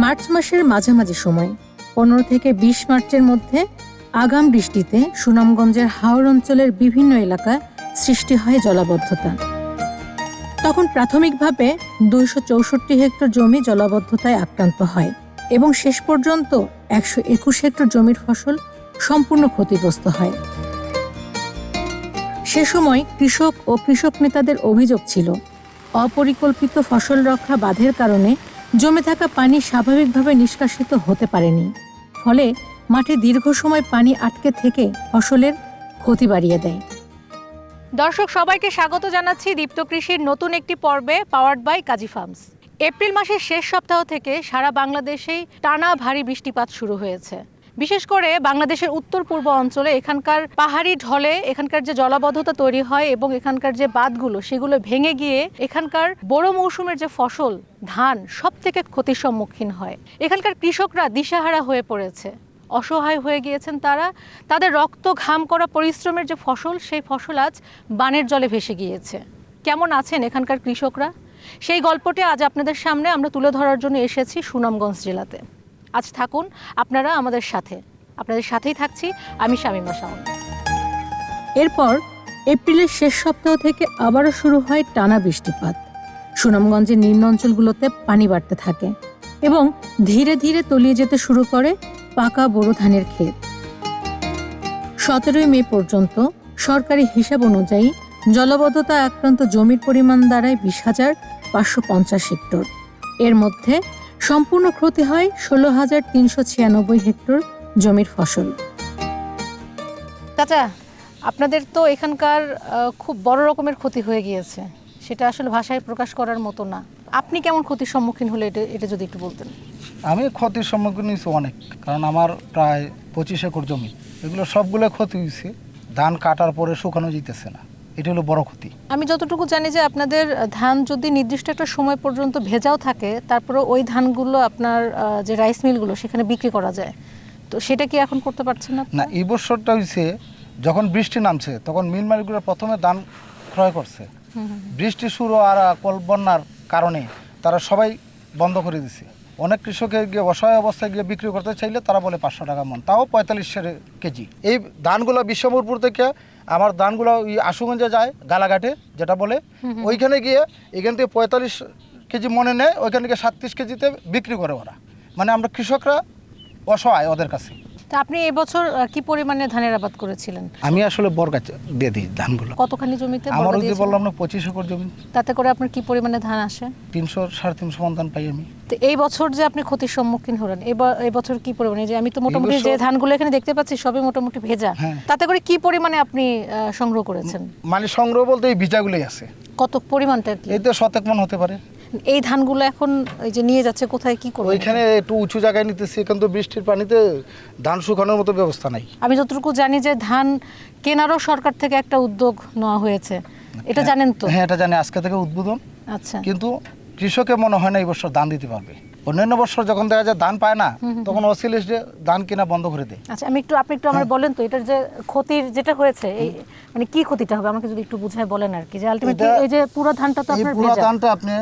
March মাসের মাঝামাঝি সময় 15 থেকে 20 মার্চের মধ্যে আগাম বৃষ্টিতে সুনামগঞ্জের হাওর অঞ্চলের বিভিন্ন এলাকায় সৃষ্টি হয় জলাবদ্ধতা। তখন প্রাথমিকভাবে 264 হেক্টর জমি জলাবদ্ধতায় আক্রান্ত হয় এবং শেষ পর্যন্ত 121 হেক্টর জমির ফসল সম্পূর্ণ ক্ষতিগ্রস্ত হয়। সে সময় কৃষক ও কৃষক নেতাদের অভিযোগ ছিল, অপরিকল্পিত ফসল রক্ষা বাঁধের কারণে জমে থাকা পানি স্বাভাবিকভাবে নিষ্কাশিত হতে পারেনি, ফলে মাঠে দীর্ঘ সময় পানি আটকে থেকে ফসলের ক্ষতি বাড়িয়ে দেয়। দর্শক সবাইকে স্বাগত জানাচ্ছি দীপ্ত কৃষির নতুন একটি পর্বে, powered by Kazi farms. April মাসের শেষ সপ্তাহ থেকে সারা বাংলাদেশেই টানা ভারী বৃষ্টিপাত শুরু হয়েছে। বিশেষ করে বাংলাদেশের উত্তর পূর্ব অঞ্চলে এখানকার পাহাড়ি ঢলে এখানকার যে জলাবদ্ধতা তৈরি হয় এবং এখানকার যে বাঁধগুলো সেগুলো ভেঙে গিয়ে এখানকার বড় মৌসুমের যে ফসল ধান সব থেকে ক্ষতির সম্মুখীন হয়। এখানকার কৃষকরা দিশাহারা হয়ে পড়েছে, অসহায় হয়ে গিয়েছেন তারা। তাদের রক্ত ঘাম করা পরিশ্রমের যে ফসল সেই ফসল আজ বানের জলে ভেসে গিয়েছে। কেমন আছেন এখানকার কৃষকরা, সেই গল্পটি আজ আপনাদের সামনে আমরা তুলে ধরার জন্য এসেছি সুনামগঞ্জ জেলাতে। আজ থাকুন আপনারা আমাদের সাথে, আপনাদের সাথেই থাকছি আমি শামীমা শাওন। এরপর এপ্রিলের শেষ সপ্তাহ থেকে আবারও শুরু হয় টানা বৃষ্টিপাত। সুনামগঞ্জের নিম্ন অঞ্চলগুলোতে পানি বাড়তে থাকে এবং ধীরে ধীরে তলিয়ে যেতে শুরু করে পাকা বোরো ধানের ক্ষেত। 17 মে পর্যন্ত সরকারি হিসাব অনুযায়ী জলাবদ্ধতা আক্রান্ত জমির পরিমাণ দাঁড়ায় 20,550 হেক্টর। এর মধ্যে সম্পূর্ণ ক্ষতি হয় 16,396 হেক্টর জমির ফসল। চাচা, আপনাদের তো এখানকার খুব বড় রকমের ক্ষতি হয়ে গিয়েছে, সেটা আসলে ভাষায় প্রকাশ করার মতো না। আপনি কেমন ক্ষতির সম্মুখীন হলে এটা যদি একটু বলতেন। আমি ক্ষতির সম্মুখীন হয়েছি অনেক, কারণ আমার প্রায় 25 একর জমি, এগুলো সবগুলো ক্ষতি হয়েছে। ধান কাটার পরে শুকানো যেতেছে না, এটা হলো বড় ক্ষতি। আমি যতটুকু জানি যে আপনাদের ধান যদি নির্দিষ্ট একটা সময় পর্যন্ত ভেজাও থাকে, তারপরে ওই ধানগুলো আপনার যে রাইস মিলগুলো সেখানে বিক্রি করা যায়, তো সেটা কি এখন করতে পারছেন না? না, এই বছরটা হয়েছে যখন বৃষ্টি নামছে তখন মিল মালিকগুলো প্রথমে ধান ক্রয় করছে। বৃষ্টি শুরু আর বন্যার কারণে তারা সবাই বন্ধ করে দিছে। অনেক কৃষকের গিয়ে অসহায় অবস্থায় গিয়ে বিক্রি করতে চাইলে তারা বলে 500 টাকা মন, তাও 45 কেজি। এই ধানগুলো বিশ্বমপুর থেকে আমার ধানগুলো ওই আশুগঞ্জে যায় গালাঘাটে যেটা বলে, ওইখানে গিয়ে এখান থেকে 45 কেজি মনে নেয়, ওইখান থেকে 37 কেজিতে বিক্রি করে ওরা। মানে আমরা কৃষকরা অসহায় ওদের কাছে। তা আপনি এবছর কি পরিমাণে ধানের আবাদ করেছিলেন? আমি আসলে বরগাছ দিয়ে দিই ধানগুলো। কতখানি জমিতে? আমার ওই যে বললাম না 25 একর জমি। তাতে করে আপনার কি পরিমাণে ধান আসে? 300-350 মণ ধান পাই আমি। তো এই বছর যে আপনি ক্ষতির সম্মুখীন হলেন, এই বছর কি পরিমাণে, যে আমি তো মোটামুটি যে ধানগুলো এখানে দেখতে পাচ্ছি সবই মোটামুটি ভেজা, তাতে করে কি পরিমাণে আপনি সংগ্রহ করেছেন? মানে সংগ্রহ বলতে এই ভিজাগুলোই আছে। কত পরিমাণটা কি? এই তো 100 মণ হতে পারে। এই ধানগুলো এখন এই যে নিয়ে যাচ্ছে কোথায়, কি করবে? ওইখানে একটু উঁচু জায়গায় নিতেছি, এখন তো বৃষ্টির পানিতে ধান শুকানোর মতো ব্যবস্থা নাই। আমি যতটুকু জানি যে ধান কেনারও সরকার থেকে একটা উদ্যোগ নেওয়া হয়েছে, এটা জানেন তো? হ্যাঁ, এটা জানি, আজকে থেকে উদ্বোধন। আচ্ছা, কিন্তু কৃষকে মনে হয় না এই বছর ধান দিতে পারবে। অন্যান্য বছর যখন দেখা যায় ধান পায় না, তখন অসিলেস ধান কেনা বন্ধ করে দেয়। আচ্ছা, আপনি একটু আমার বলেন তো, এটার যে ক্ষতির যেটা হয়েছে, এই মানে কি ক্ষতিটা হবে আমাকে যদি একটু বুঝায় বলেন আর কি, যে আলটিমেটলি এই যে পুরো ধানটা তো আপনার পুরো ভেজা। ধানটা আপনি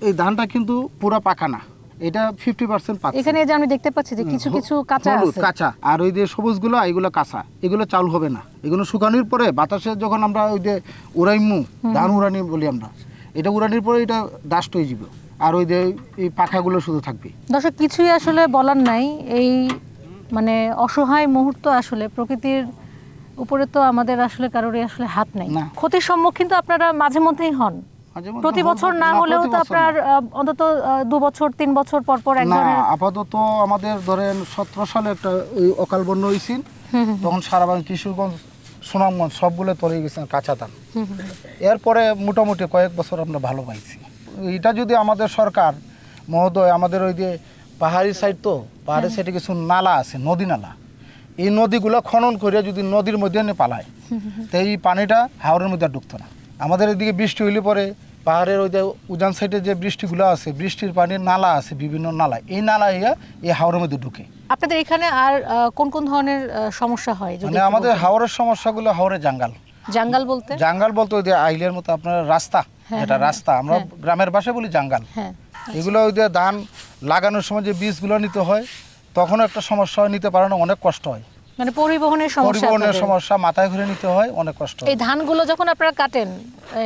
এই ধানটা কিন্তু পুরো পাকা না, এটা 50% পাকা। এখানে যে আমি দেখতে পাচ্ছি যে কিছু কিছু কাঁচা আছে, কাঁচা, আর ওই যে সবুজগুলো এগুলো কাঁচা, এগুলো চাউল হবে না। এগুলো শুকানোর পরে বাতাসে যখন আমরা ওই যে উড়াইমু, ধান উড়ানি বলি আমরা, এটা উড়ানির পরে এটা ডাস্ট হয়ে যাবে, আর ওই যে এই পাখাগুলো শুধু থাকবে। দর্শক, কিছুই আসলে বলার নাই। এই মানে অসহায় মুহূর্ত, আসলে প্রকৃতির উপরে তো আমাদের আসলে কারোরই আসলে হাত নাই। ক্ষতির সম্মুখীন তো আপনারা মাঝে মধ্যেই হন, প্রতি বছর না হলেও তো আপনার অন্তত 2 বছর 3 বছর পর পর একবার। আপাতত আমাদের ধরেন 17 সালে একটা ওই অকাল বন্যা হয়েছিল, তখন সারা বাংলা কিশোরগঞ্জ সুনামগঞ্জ সবগুলো তলিয়ে গেছে কাঁচা ধান। এরপরে মোটামুটি কয়েক বছর আমরা ভালো পাইছি। এটা যদি আমাদের সরকার মহোদয়, আমাদের ওই যে পাহাড়ি সাইড, তো পাহাড়ি সাইডে কিছু নালা আছে, নদী নালা, এই নদীগুলো খনন করে যদি নদীর মধ্যে এনে পালায়, তো এই পানিটা হাওরের মধ্যে ঢুকতো না। আমাদের এদিকে বৃষ্টি হইলে পরে পাহাড়ের ওই যে উজান সাইডে যে বৃষ্টিগুলো আছে, বৃষ্টির পানির নালা আছে, বিভিন্ন নালা, এই নালা হইয়া এই হাওরের মধ্যে ঢুকে। আপনাদের এখানে আর কোন কোন ধরনের সমস্যা হয়? মানে আমাদের হাওরের সমস্যাগুলো, হাওরে জাঙ্গাল জাঙ্গাল বলতে ওই যে আইলের মতো আপনার রাস্তা, যেটা রাস্তা আমরা গ্রামের ভাষায় বলি জাঙ্গাল, এগুলো ওই যে ধান লাগানোর সময় যে বীজগুলো নিতে হয় তখনও একটা সমস্যা হয়, নিতে পারে না, অনেক কষ্ট হয়। মানে পরিবহনের সমস্যা পরিবহনের আপনাদের। সমস্যা, মাথায় ঘুরে নিতে হয়, অনেক কষ্ট হয়। এই ধানগুলো যখন আপনারা কাটেন,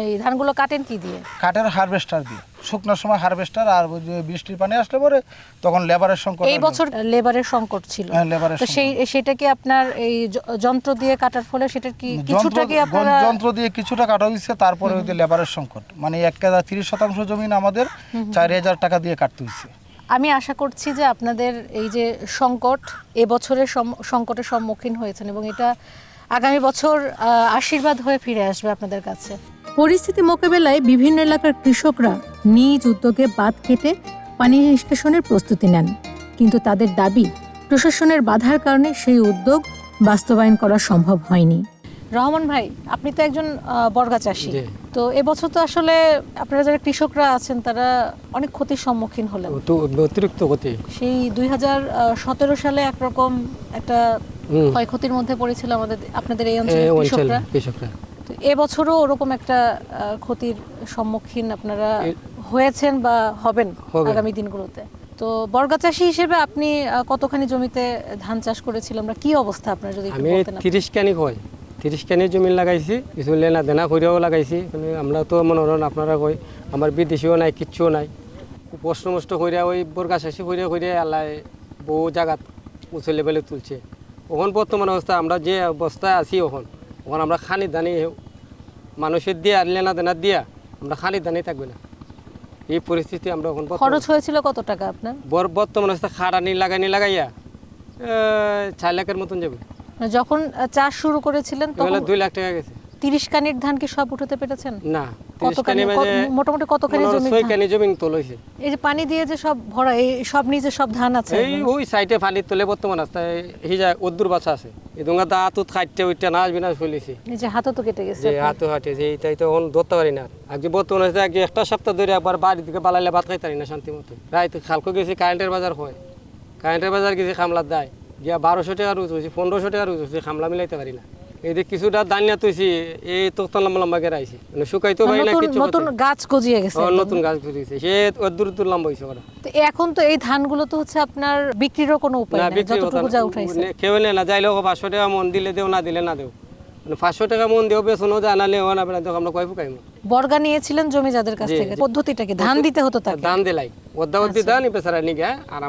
এই ধানগুলো কাটেন কি দিয়ে? কাঠের হারভেস্টার দিয়ে, শুকনোর সময় হারভেস্টার, আর ওই যে বৃষ্টির পানি আসলে পরে তখন লেবারের সংকট। এই বছর লেবারের সংকট ছিল, হ্যাঁ, লেবারের তো সেটা কি আপনার এই যন্ত্র দিয়ে কাটার ফলে সেটা কি কিছুটা কি আপনারা? যন্ত্র দিয়ে কিছুটা কাটা হয়েছে, তারপরে ওই যে লেবারের সংকট, মানে 1,30% জমিন আমাদের 4,000 টাকা দিয়ে কাটতে হয়েছে। আমি আশা করছি যে আপনাদের এই যে সংকট, এবছরের সংকটের সম্মুখীন হয়েছেন এবং এটা আগামী বছর আশীর্বাদ হয়ে ফিরে আসবে আপনাদের কাছে। পরিস্থিতি মোকাবেলায় বিভিন্ন এলাকার কৃষকরা নিজ উদ্যোগে বাঁধ কেটে পানি নিষ্কাশনের প্রস্তুতি নেন, কিন্তু তাদের দাবি প্রশাসনের বাধার কারণে সেই উদ্যোগ বাস্তবায়ন করা সম্ভব হয়নি। রহমান ভাই, আপনি তো একজন বর্গা চাষী, তো এবছর তো আসলে আপনারা যারা কৃষকরা আছেন তারা অনেক ক্ষতির সম্মুখীন হলেন। অতিরিক্ত ক্ষতি। সেই 2017 সালে একরকম একটা ক্ষয়ক্ষতির মধ্যে পড়েছিল আপনাদের এই অঞ্চলের কৃষকরা। তো এবছরও ওরকম একটা ক্ষতির সম্মুখীন আপনারা হয়েছেন বা হবেন আগামী দিনগুলোতে। তো বর্গা চাষী হিসেবে আপনি কতখানি জমিতে ধান চাষ করেছিলেন, আমরা কি অবস্থা আপনার যদি একটু বলতেন? 30 কানি হয়, 30 কানি জমি লাগাইছি, কিছু লেনা দেনা করেও লাগাইছি। আমরা তো মনে হলেন আপনারা কই আমার বিদেশিও নাই, কিচ্ছুও নাই, কষ্ট মষ্ট করিয়া ওই বর্গা চাষি করিয়া আল্লাহ বহু জায়গাত উঁচু লেভেলে তুলছে। ওখান বর্তমান অবস্থা আমরা যে অবস্থায় আছি, ওখান আমরা খানি দানি মানুষের দিয়ে আর লেনা দেনা দিয়া আমরা খানি দানি থাকবে না, এই পরিস্থিতি আমরা এখন। খরচ হয়েছিল কত টাকা আপনার? বর্তমান অবস্থা খাটানি লাগাইয়া 4 লাখের মতন যাবে। যখন চাষ শুরু করেছিলেন তখন 2 লাখ টাকা গেছে। 30 কানির ধান কি সব উঠাতে পেরেছেন? না, মোটামুটি কতখানি জমি? 6 কানি জমি তোলাইছে। এই যে পানি দিয়ে যে সব ভরা, এই সব নিচে সব ধান আছে, এই ওই সাইডে পানি তোলে বর্তমান রাস্তায় হিজা অদ্দুর বাচ্চা আছে, এই দোঙ্গা দা হাতত খাইতে ওইটা না আসবি না ফেলেছি, এই যে হাতও তো কেটে গেছে, যে হাতও হাঁটেছে, এইটাই তো এখন ধরতে পারি না। আগে বর্তমান আছে, আগে একটা সপ্তাহ ধরে একবার বাড়ি দিকে বালাইলে ভাত খাইতে পারি না শান্তি মতো। রাইতে খালকো গেছি, কারেন্টের বাজার হয়, কারেন্টের বাজার গেছি খামলার দায় গিয়া 1200 টাকা রুজ হয়েছি, 1500 টাকা রুজ হয়েছি, খামলা মিলাইতে পারি না। এই যে কিছুটা দানিয়া তুইছি, এই তো লম্বা লম্বা করে আইছি, মানে শুকাইতেও পারি না, কিছু নতুন গাছ গজিয়ে গেছে, নতুন গাছ গজিয়েছে, সে দূর লম্বা হয়েছে ওরা। তো এখন তো এই ধানগুলো তো হচ্ছে আপনার বিক্রিরও কোনো উপায় নেই, যতটুকু যা উঠাইছে কেউ নেই না, যাইলেও 500 টাকা মন দিলে দেও, না দিলে না দেও, মানে 500 টাকা মন দেও বেসনও জানালে না বেড়া, আমরা কয় ফুকাইমু। বর্গা নিয়েছিলেন জমি যাদের কাছ থেকে, পদ্ধতিটা কি ধান দিতে হতো তাকে? ধান দিলাই অর্ধেক ধান বেচারা নিগে, আর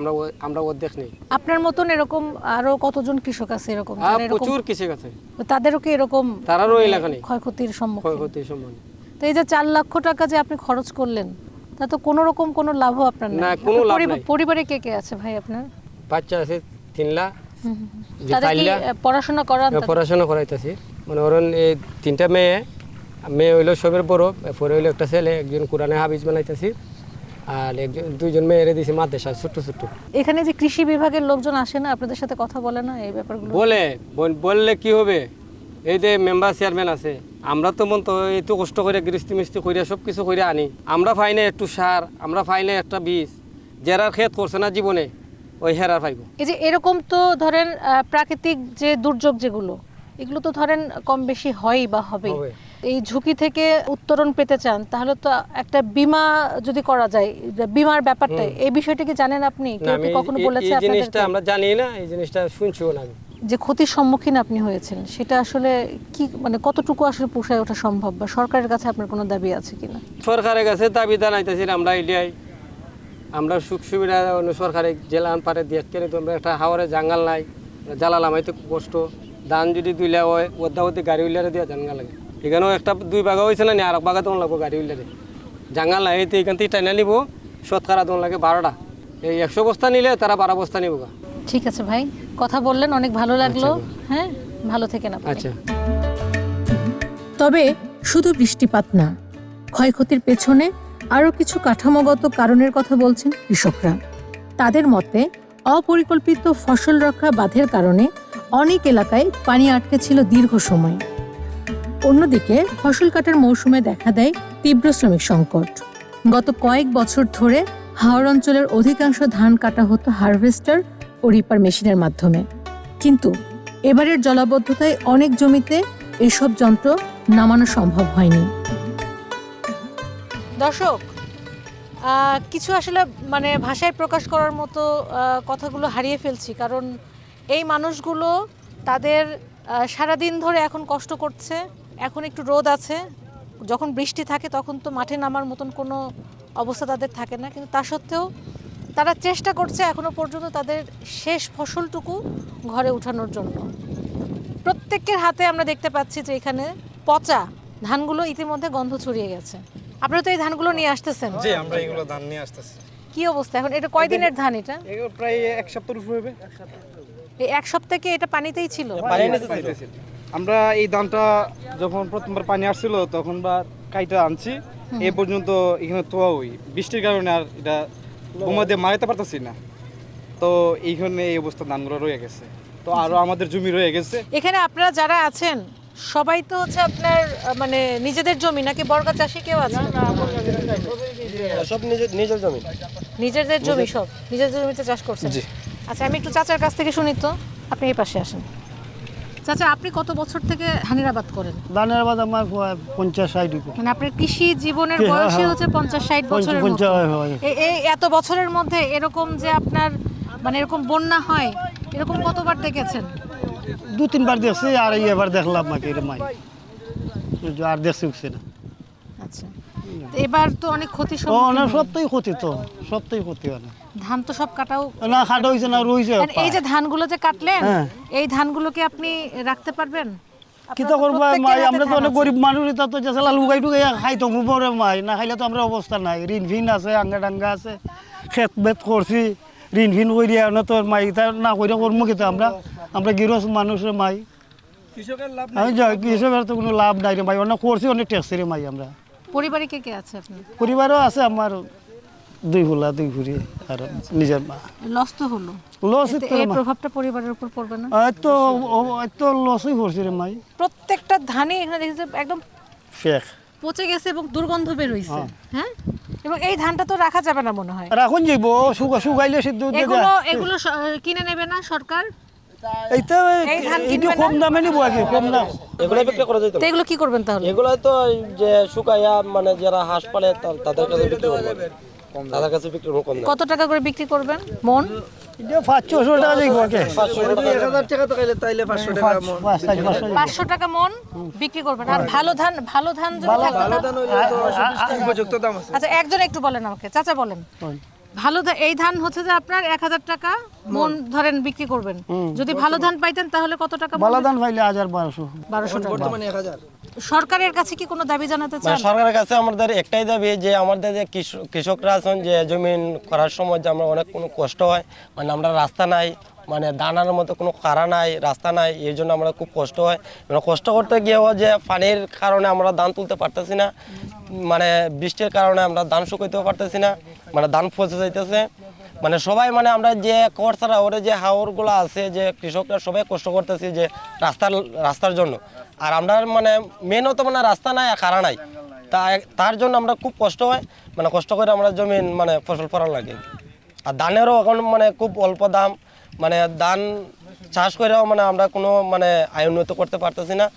আমরা অর্ধেক নেই। আপনার মতন এরকম আরো কতজন কৃষক আছে এরকম? প্রচুর কৃষক আছে, তাদেরও কি এরকম তারারও এলাকা নেই ক্ষয়ক্ষতির সম্মুখীন? তো এই যে 4 লক্ষ টাকা যে আপনি খরচ করলেন, তা তো কোনো রকম কোনো লাভও আপনার না, কোনো লাভ নাই। পরিবারে কে কে আছে ভাই আপনার? বাচ্চা আছে 3 লাখ। তাদের কি পড়াশোনা করান? পড়াশোনা করাইতেছি, মানে ওর 3টা মেয়ে হইলো সবের বড়, পরে হইলো একটা ছেলে, একজন কোরআনে হাফিজ বানাইতেছি, আর 2জন মেয়েরে দিয়েছি মাদ্রাসা ছোট ছোট। এখানে যে কৃষি বিভাগের লোকজন আসে না, আপনাদের সাথে কথা বলে না এই ব্যাপারগুলো? বললে কি হবে, এই যে মেম্বার চেয়ারম্যান আছে, আমরা তো মন তো একটু কষ্ট করে গৃহস্থী মিস্তি করিয়া সব কিছু করে আনি, আমরা পাই না একটু সার, আমরা পাই না একটা বীজ, যারা ক্ষেত করছে না জীবনে ওই হেরার পাইব। এই যে এরকম তো ধরেন প্রাকৃতিক যে দুর্যোগ যেগুলো, এগুলো তো ধরেন কম বেশি হয় বা হবে, এই ঝুঁকি থেকে উত্তরণ পেতে চান তাহলে তো একটা বীমা যদি করা যায়, বীমার ব্যাপারটা, এই বিষয়টা কি জানেন আপনি? কেউ কি কখনো বলেছে আপনাদের? এই জিনিসটা আমরা জানি না, এই জিনিসটা শুনছিও না। যে ক্ষতির সম্মুখীন আপনি হয়েছেন সেটা আসলে কি, মানে কতটুকু আসলে পোষায় ওঠা সম্ভব, বা সরকারের কাছে আপনার কোনো দাবি আছে কিনা? সরকারের কাছে দাবি জানাইতেছি আমরা, এটাই আমরা সুখ সুবিধা সরকারের জেলা পারে দিয়ে কেন, আমরা একটা হাওয়ারে জাঙ্গাল নাই, জ্বালালাম হয়তো কষ্ট, ধান যদি দুইলা হয় ওদ্দাবতী গাড়ি উইলারে দিয়ে জাঙ্গা লাগে, এখানেও একটা 2 বাঘা হয়েছে না, আর 1 বাঘা দোন লাগবো গাড়ি উইলারে, জাঙ্গাল নাই তো এখান থেকে টাইনা নিব, শতকরা দোন লাগে 12টা, এই 100 বস্তা নিলে তারা 12 বস্তা নিব। ঠিক আছে ভাই, কথা বললেন, অনেক ভালো লাগলো। হ্যাঁ, ভালো থেকেন আপনি। আচ্ছা। তবে শুধু বৃষ্টিপাত না, ক্ষয়ক্ষতির পেছনে আরও কিছু কাঠামোগত কারণের কথা বলছেন কৃষকরা। তাদের মতে অপরিকল্পিত ফসল রক্ষা বাঁধের কারণে অনেক এলাকায় পানি আটকে ছিল দীর্ঘ সময়। অন্যদিকে ফসল কাটার মৌসুমে দেখা দেয় তীব্র শ্রমিক সংকট। গত কয়েক বছর ধরে হাওর অঞ্চলের অধিকাংশ ধান কাটা হতো হারভেস্টার ও রিপার মেশিনের মাধ্যমে, কিন্তু এবারের জলাবদ্ধতায় অনেক জমিতে এসব যন্ত্র নামানো সম্ভব হয়নি। দর্শক, কিছু আসলে মানে ভাষায় প্রকাশ করার মতো কথাগুলো হারিয়ে ফেলছি, কারণ এই মানুষগুলো তাদের সারাদিন ধরে এখন কষ্ট করছে। এখন একটু রোদ আছে, যখন বৃষ্টি থাকে তখন তো মাঠে নামার মতন কোনো অবস্থা তাদের থাকে না, কিন্তু তা সত্ত্বেও তারা চেষ্টা করছে এখনো পর্যন্ত তাদের শেষ ফসলটুকু ঘরে উঠানোর জন্য। প্রত্যেকের হাতে আমরা দেখতে পাচ্ছি যে এখানে পচা ধানগুলো ইতিমধ্যে গন্ধ ছড়িয়ে গেছে। আপনারা তো এই ধানগুলো নিয়ে আসতেছেন? জি, আমরা এগুলো ধান নিয়ে আসতেছি। কি অবস্থা এখন? এটা কয়দিনের ধান? এটা এগুলো প্রায় এক সপ্তাহের উপর হবে। এই এক সপ্তাহে কি এটা পানিতেই ছিল? আমরা এই ধানটা যখন প্রথমবার পানি আসছিল তখন বা কাইটা আনছি, এই পর্যন্ত এখানে তোয়া ওই বৃষ্টির কারণে আর এটা বোমা দিয়ে মারাতে পারতেছি না, তো এইখানে এই অবস্থা ধানগুলো রয়ে গেছে। তো আরো আমাদের জমি রয়ে গেছে। এখানে আপনারা যারা আছেন সবাই তো হচ্ছে আপনার মানে নিজেদের জমি, নাকি বর্গা চাষি কেউ আছে? সব নিজের জমি। নিজেদের জমি, সব নিজেদের জমিতে চাষ করছেন? জি। আচ্ছা, আমি একটু চাচার কাছ থেকে শুনি তো। আপনি এই পাশে আসেন। চাচা, আপনি কত বছর থেকে ধানের আবাদ করেন? ধানের আবাদ আমার 50-60 উপর। মানে আপনার কৃষি জীবনের বয়সই হচ্ছে 50-60 বছরের মতো। এই এত বছরের মধ্যে এরকম যে আপনার মানে এরকম বন্যা হয়, এরকম কতবার দেখেছেন? 2-3 বার দেখছি, আর এবার দেখলাম নাকি এর মাই আর দেখছি উঠছে না। আচ্ছা, তো এবার তো অনেক ক্ষতি ও সম্মুখীন না, হলেন। সবটাই ক্ষতি, তো সবটাই ক্ষতি হয় না। ধান তো সব কাটাও না খাটা হয়েছে না, রয়েছে। মানে এই যে ধানগুলো যে কাটলেন, হ্যাঁ। এই ধানগুলোকে আপনি রাখতে পারবেন? কি আপনারা তো তো করবো প্রত্যেকের মাই, হাতে আমরা তো ধান অনেক আছে। গরিব মানুষ, তা তো যেসলা লুগাই টুগাই খাইতো ঘুমরে মাই, না খাইলে তো আমরা অবস্থা নাই। ঋণ ফিন আছে, আঙ্গা ডাঙ্গা আছে, খেত বেত করছি, ঋণ ফিন করি না তো মাই তা না করে করবো কিন্তু আমরা গৃহস্থ মানুষের মাই। আমি যাই কৃষকের তো কোনো লাভ নাই রে মাই, অনেক করছি, অনেক ট্যাক্সি রে মাই। আমরা পরিবারে কে কে আছে আপনার? পরিবারও আছে আমার 2 ফুলা 2 ঘুরি আর নিজের মা। লস তো হলো, লস এতে এর প্রভাবটা পরিবারের উপর পড়বে না? তো লসই করছি রে মাই। প্রত্যেকটা ধানই এখানে দেখেছি একদম শেখ পচে গেছে এবং দুর্গন্ধ বের হইছে। হ্যাঁ, এবং এই ধানটা তো রাখা যাবে না মনে হয়। রাখুন যাইব, শুকাইলে সিদ্ধ এগুলো কিনে নেবে না সরকার? এইটা এই ধান এইটা কিনবে কম না? দামে নিব আর কি, কম দাম। এগুলো বিক্রি করা যেত তো এগুলো কি করবেন তাহলে? এগুলো তো যে শুকাইয়া মানে যারা হাঁস পালে তাদের কাছে বিক্রি করবো, তাদের কাছে বিক্রি করবো কম দামে। কত টাকা করে বিক্রি করবেন মন? এটা 500 টাকা যাইব আর কি। 500 টাকা মন বিক্রি করবেন। আর ভালো ধান যদি থাকতো? আচ্ছা, একজন একটু বলেন আমাকে, চাচা বলেন। ভালো এই ধান হচ্ছে যে আপনার 1000 টাকা মন ধরেন বিক্রি করবেন। যদি ভালো ধান পাইতেন তাহলে কত টাকা? বালাদান পাইলে 1000-1200। 1200 টাকা। সরকারের কাছে কি কোনো দাবি জানাতে চান? সরকারের কাছে আমাদের একটাই দাবি যে আমাদের যে কৃষকরা আছেন যে জমিন করার সময় যে আমরা অনেক কোনো কষ্ট হয়, মানে আমরা রাস্তা নাই, মানে দানার মতো কোনো কারা নাই, রাস্তা নাই, এই জন্য আমরা খুব কষ্ট হয়। মানে কষ্ট করতে গিয়েও যে পানির কারণে আমরা ধান তুলতে পারতেছি না, মানে বৃষ্টির কারণে আমরা ধান শুকাইতেও পারতেছি না, মানে ধান পচে যাইতেছে। মানে সবাই মানে আমরা যে কর ছাড়া ওরে যে হাওরগুলো আছে যে কৃষকরা সবাই কষ্ট করতেছি যে রাস্তার জন্য। আর আমরা মানে মেনও তো মানে রাস্তা নাই আর কারা নাই, তার জন্য আমরা খুব কষ্ট হয়, মানে কষ্ট করে আমরা জমিন মানে ফসল ফলার লাগে। আর ধানেরও এখন মানে খুব অল্প দাম, মানে ধান চাষ করেও মানে আমরা কোনো মানে আয় উন্নত করতে পারতেছি না,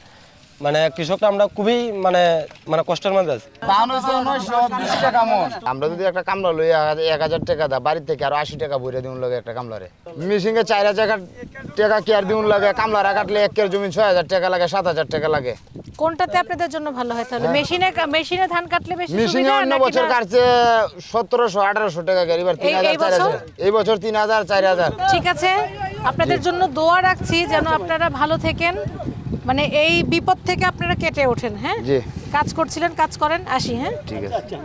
মানে কৃষকরা আমরা খুবই মানে কষ্টের মধ্যে আছি। ধান হয়েছে 920 টাকা মন। আমরা যদি একটা কামলা লই 1000 টাকা দা, বাড়ির থেকে আরো 80 টাকা ভরে দিউন লাগে একটা কামলারে। মিশিংয়ে 4000 টাকা কেয়ার দিউন লাগে, কামলারা কাটলে 1 কেয়ার জমি 6000 টাকা লাগে, 7000 টাকা লাগে। কোনটাতে আপনাদের জন্য ভালো হয় তাহলে? মেশিনে ধান কাটলে বেশি মিশিংয়ে সুবিধা অন্য নাকি বছর না? কাটছে 1700-1800 টাকা কেয়ার, এবার 3000 4000, এই বছর 3000 4000। ঠিক আছে, আপনাদের জন্য দোয়া রাখছি যেন আপনারা ভালো থাকেন, মানে এই বিপদ থেকে আপনারা কেটে ওঠেন। হ্যাঁ, জি কাজ করছিলেন, কাজ করেন, আসি। হ্যাঁ, ঠিক আছে।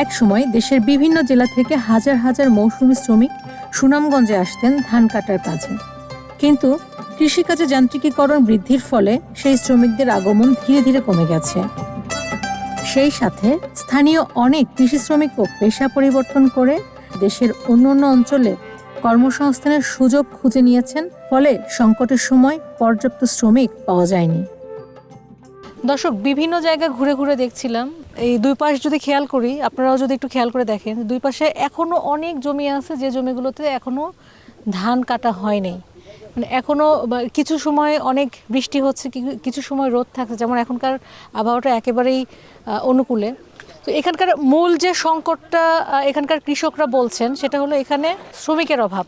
এক সময় দেশের বিভিন্ন জেলা থেকে হাজার হাজার মৌসুমী শ্রমিক সুনামগঞ্জে আসতেন ধান কাটার কাজে। কিন্তু কৃষিকাজে যান্ত্রিকীকরণ বৃদ্ধির ফলে সেই শ্রমিকদের আগমন ধীরে ধীরে কমে গেছে। সেই সাথে স্থানীয় অনেক কৃষি শ্রমিকও পেশা পরিবর্তন করে দেশের অন্যান্য অঞ্চলে কর্মসংস্থানের সুযোগ খুঁজে নিয়েছেন, ফলে সংকটের সময় পর্যাপ্ত শ্রমিক পাওয়া যায়নি। দর্শক, বিভিন্ন জায়গা ঘুরে ঘুরে দেখছিলাম, এই দুই পাশ যদি খেয়াল করি, আপনারাও যদি একটু খেয়াল করে দেখেন, দুই পাশে এখনো অনেক জমি আছে যে জমিগুলোতে এখনো ধান কাটা হয়নি। মানে এখনো কিছু সময় অনেক বৃষ্টি হচ্ছে, কিছু সময় রোদ থাকছে, যেমন এখনকার আবহাওয়াটা একেবারেই অনুকূলে। তো এখানকার মূল যে সংকটটা এখানকার কৃষকরা বলছেন সেটা হলো এখানে শ্রমিকের অভাব,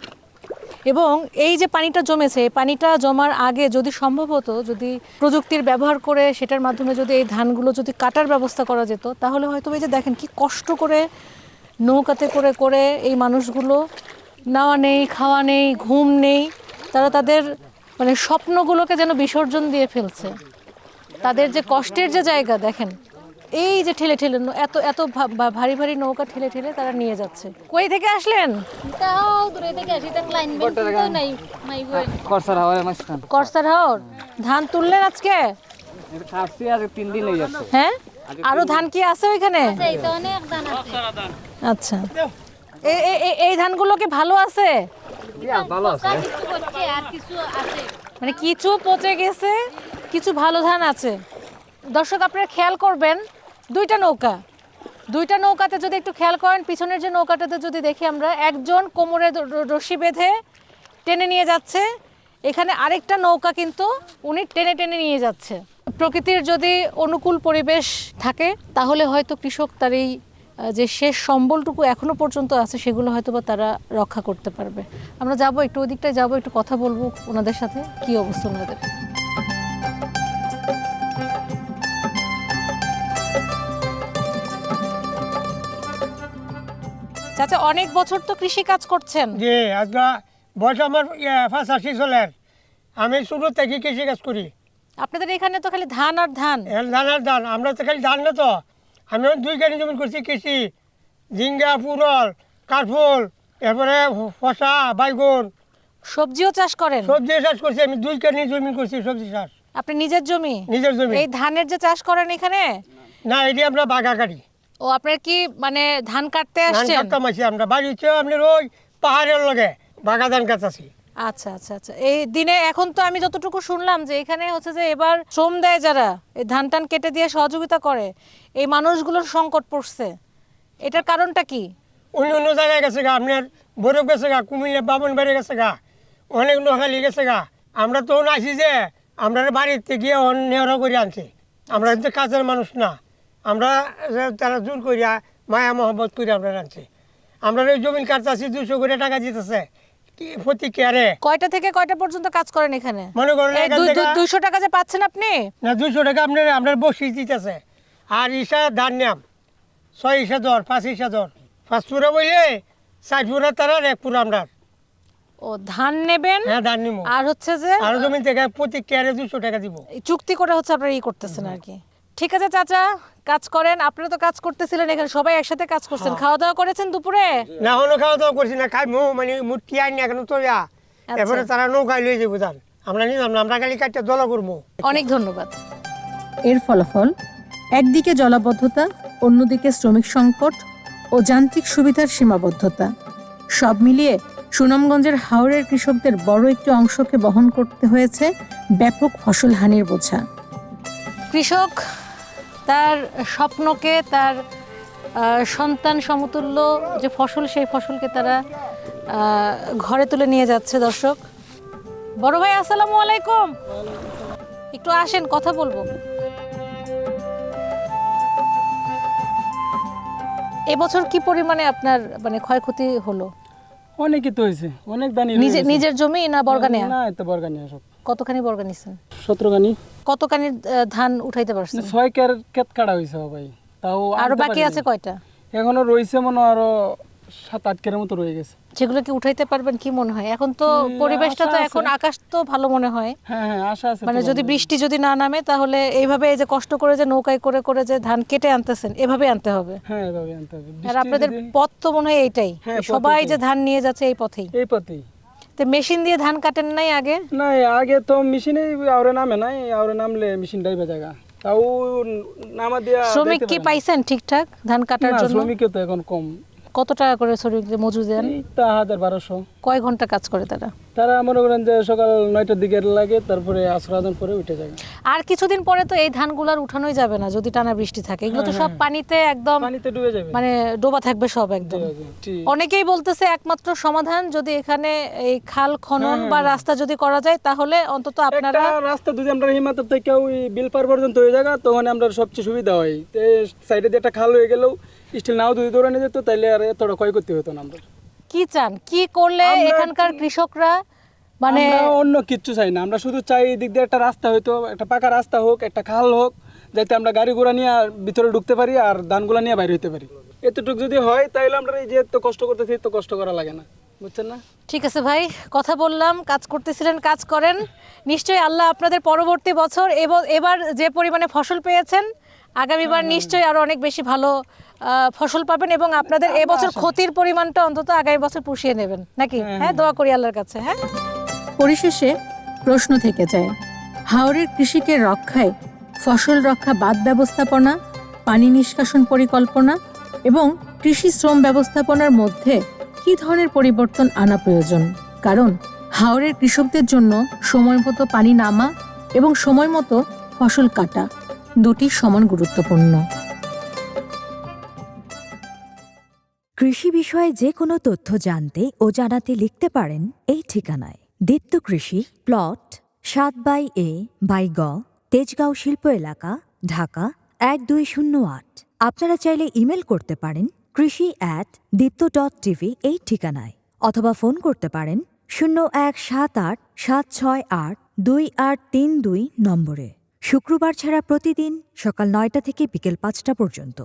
এবং এই যে পানিটা জমেছে এই পানিটা জমার আগে যদি সম্ভব হতো, যদি প্রযুক্তির ব্যবহার করে সেটার মাধ্যমে যদি এই ধানগুলো যদি কাটার ব্যবস্থা করা যেত, তাহলে হয়তো এই যে দেখেন কি কষ্ট করে নৌকাতে করে করে এই মানুষগুলো, নাওয়া নেই, খাওয়া নেই, ঘুম নেই, তারা তাদের মানে স্বপ্নগুলোকে যেন বিসর্জন দিয়ে ফেলছে। তাদের যে কষ্টের যে জায়গা দেখেন, এই যে ঠেলে ঠেলে এত এত ভারী ভারী নৌকা ঠেলে ঠেলে তারা নিয়ে যাচ্ছে। কই থেকে আসলেন? করসার হাওর। ধান তুললেন আজকে? হ্যাঁ, আরো ধান কি আছে ওইখানে? আচ্ছা, এই ধানগুলো কি ভালো আছে? মানে কিছু পচে গেছে, কিছু ভালো ধান আছে। দর্শক আপনারা খেয়াল করবেন, দুইটা নৌকাতে যদি একটু খেয়াল করেন, পিছনের যে নৌকাটাতে যদি দেখি আমরা, একজন কোমরে রশি বেঁধে টেনে নিয়ে যাচ্ছে, এখানে আরেকটা নৌকা কিন্তু উনি টেনে টেনে নিয়ে যাচ্ছে। প্রকৃতির যদি অনুকূল পরিবেশ থাকে তাহলে হয়তো কৃষক তার এই যে শেষ সম্বলটুকু এখনো পর্যন্ত আছে সেগুলো হয়তো বা তারা রক্ষা করতে পারবে। আমরা যাবো একটু ওই দিকটায়, যাবো একটু কথা বলবো ওনাদের সাথে, কি অবস্থা ওনাদের। চাচা অনেক বছর তো কৃষি কাজ করছেন। জি, আজকে বয়স আমার 85 চলের। আমি শুরু থেকে কৃষি কাজ করি। আপনাদের এখানে তো খালি ধান আর ধান। ধান আর ধান, আমরা তো খালি ধান না তো। আমি 2 কানি জমি করছি কৃষি, ঝিঙ্গা, পুরল, কাঠফুল, এরপরে শসা, বাইগুন। সবজিও চাষ করেন? সবজি চাষ করছি আমি, 2 কানি জমি করছি সবজি চাষ। আপনি নিজের জমি? নিজের জমি। এই ধানের যে চাষ করেন এখানে? না, এটি আমরা বাগা কাটি। ও, আপনার কি মানে ধান কাটতে ধান আসছেন? কাটতাম আছি আমরা, বাড়ি হচ্ছে আপনার ওই পাহাড়ের লগে বাগা ধান কাটতাছি। আচ্ছা আচ্ছা আচ্ছা। এই দিনে এখন তো আমি যতটুকু শুনলাম যে এখানে হচ্ছে যে এবার শ্রম দেয় যারা, এই ধান টান কেটে দিয়ে সহযোগিতা করে, এই মানুষগুলোর সংকট পড়ছে। এটার কারণটা কি? অন্য জায়গায় গেছে গা, আপনার বরফ গেছে গা, কুমিল্লা বামন বাড়ি গেছে গা, অনেক নোখালি গেছে গা। আমরা তো আসি যে আমরা বাড়িতে গিয়ে নেওয়া করে আনছি। আমরা কিন্তু কাজের মানুষ না, আমরা তারা জোর করিয়া মায়া মহব্বত করে আমরা আনছি। আমরা ওই জমিন কাটতেছি, 200 করে টাকা দিতেছে প্রতি কেয়ারে। কয়টা থেকে কয়টা পর্যন্ত কাজ করেন এখানে? মনে করেন 200 টাকা যে পাচ্ছেন আপনি? না, 200 টাকা আপনার আমরা বসি দিতেছে। আর ইসা ধান নাম 6 ইসা দর, 5 ইসা দর, 5 পুরা বইলে 60 পুরা তারা 1 পুরা আমরা। ও, ধান নেবেন? হ্যাঁ, ধান নিব। আর হচ্ছে যে আর জমিন থেকে প্রতি কেয়ারে 200 টাকা দিব। চুক্তি করে হচ্ছে আপনারা করতেছেন আর কি। ঠিক আছে চাচা, কাজ করেন। আপনারা তো কাজ করতেছিলেন এখানে, সবাই একসাথে কাজ করছেন। খাওয়া দাওয়া করেছেন দুপুরে? না, এখনো খাওয়া দাওয়া করছি না, খাই মানে মূর্তি আইনি এখনো তো। এরপরে তারা নৌকায় লয়ে যাবো ধান, আমরা নিলাম না, আমরা খালি কাটতে দলা করবো। অনেক ধন্যবাদ। এর ফলাফল একদিকে জলাবদ্ধতা, অন্যদিকে শ্রমিক সংকট ও যান্ত্রিক সুবিধার সীমাবদ্ধতা, সব মিলিয়ে সুনামগঞ্জের হাওরের কৃষকদের বড় একটি অংশকে বহন করতে হয়েছে ব্যাপক ফসল হানির বোঝা। কৃষক তার স্বপ্নকে, তার সন্তান সমতুল্য যে ফসল, সেই ফসলকে তারা ঘরে তুলে নিয়ে যাচ্ছে। দর্শক, বড় ভাই আসসালামু আলাইকুম, একটু আসেন, কথা বলবো। এবছর কি পরিমাণে আপনার মানে ক্ষয়ক্ষতি হলো? অনেকই তো হয়েছে, অনেক দানি। নিজের জমি না বর্গানিয়া? না, এটা বর্গানিয়া সব। কতখানি বর্গানিছেন? 17 গানি। কতখানি ধান উঠাইতে পারছেন? 6 কের ক্ষেত কাটা হয়েছে ভাই। তাও আরো বাকি আছে কয়টা? এখনো রয়েছে মনে আরো 7-8 কের মতো রয়ে গেছে। সেগুলো কি উঠাইতে পারবেন কি মনে হয়? এখন তো পরিবেশটা তো, এখন আকাশ তো ভালো মনে হয়। হ্যাঁ হ্যাঁ, আশা আছে। মানে যদি বৃষ্টি যদি না নামে তাহলে এইভাবে এই যে কষ্ট করে যে নৌকায় করে করে যে ধান কেটে আনতেছেন, এভাবে আনতে হবে। হ্যাঁ, এভাবে আনতে হবে। আর আপনাদের পথ তো মনে হয় এইটাই, সবাই যে ধান নিয়ে যাচ্ছে এই পথেই। এই পথেই। তো মেশিন দিয়ে ধান কাটেন নাই আগে? না, আগে তো মেশিনে আউরে নামে নাই, আউরে নামলে মেশিনটাই বেজাগা। তাও নামা দিয়া। শ্রমিক কি পাইছেন ঠিকঠাক ধান কাটার জন্য? শ্রমিক তো এখন কম। কত টাকা করে শ্রমিক মজুরি দেন? 1200। কয় ঘন্টা কাজ করে তারা? তারা মনে করেন যে সকাল 9টার দিকে লাগে, তারপরে আসর আজান পরে উঠে যায়। আর কিছুদিন পরে তো এই ধানগুলার উঠানোই যাবে না যদি টানা বৃষ্টি থাকে, এগুলো তো সব পানিতে একদম পানিতে ডুবে যাবে। মানে ডোবা থাকবে সব একদম। ঠিক। অনেকেই বলতেছে একমাত্র সমাধান যদি এখানে এই খাল খনন বা রাস্তা যদি করা যায়, তাহলে অন্তত আপনারা একটা রাস্তা যদি আমরা হিমাতর থেকে ওই বিলপার পর্যন্ত হয়ে যায় তখন আমরা সবচেয়ে সুবিধা হয়। সাইডে দিয়ে একটা খাল হয়ে গেলেও স্টিল নাও যদি দৌড়ানো যেত তাইলে আর এতটা ক্ষয় করতে হতো না। আমরা কি চান, কি করলে এখানকার কৃষকরা মানে আমরা অন্য কিচ্ছু চাই না, আমরা শুধু চাই এই দিক দিয়ে একটা রাস্তা হইতো, একটা পাকা রাস্তা হোক, একটা খাল হোক, যাতে আমরা গাড়ি ঘোড়া নিয়ে ভিতরে ঢুকতে পারি আর ধানগুলা নিয়ে বাইরে হইতে পারি। এতটুকু যদি হয় তাহলে আমরা এই যে এত কষ্ট করতেছি এত কষ্ট করা লাগে না, বুঝছেন না? ঠিক আছে ভাই, কথা বললাম, কাজ করতেছিলেন, কাজ করেন। নিশ্চয়ই আল্লাহ আপনাদের পরবর্তী বছর এবার যে পরিমাণে ফসল পেয়েছেন আগামীবার নিশ্চয়ই আরো অনেক বেশি ভালো ফসল পাবেন এবং আপনাদের এবছর ক্ষতির পরিমাণটা অন্তত আগামী বছর পুষিয়ে নেবেন নাকি? হ্যাঁ, দোয়া করি আল্লাহর কাছে। হ্যাঁ, পরিশেষে প্রশ্ন থেকে যায়, হাওরের কৃষিকে রক্ষায় ফসল রক্ষা বাঁধ ব্যবস্থাপনা, পানি নিষ্কাশন পরিকল্পনা এবং কৃষি শ্রম ব্যবস্থাপনার মধ্যে কী ধরনের পরিবর্তন আনা প্রয়োজন? কারণ হাওরের কৃষকদের জন্য সময় মতো পানি নামা এবং সময় মতো ফসল কাটা দুটি সমান গুরুত্বপূর্ণ। কৃষি বিষয়ে যে কোনো তথ্য জানতে ও জানাতে লিখতে পারেন এই ঠিকানায়। দীপ্ত কৃষি, প্লট 7/A/গ, তেজগাঁও শিল্প এলাকা, ঢাকা 1208। আপনারা চাইলে ইমেল করতে পারেন krishi@dipto.tv এই ঠিকানায়, অথবা ফোন করতে পারেন 0178-768-2832 নম্বরে। শুক্রবার ছাড়া প্রতিদিন সকাল 9টা থেকে বিকেল 5টা পর্যন্ত।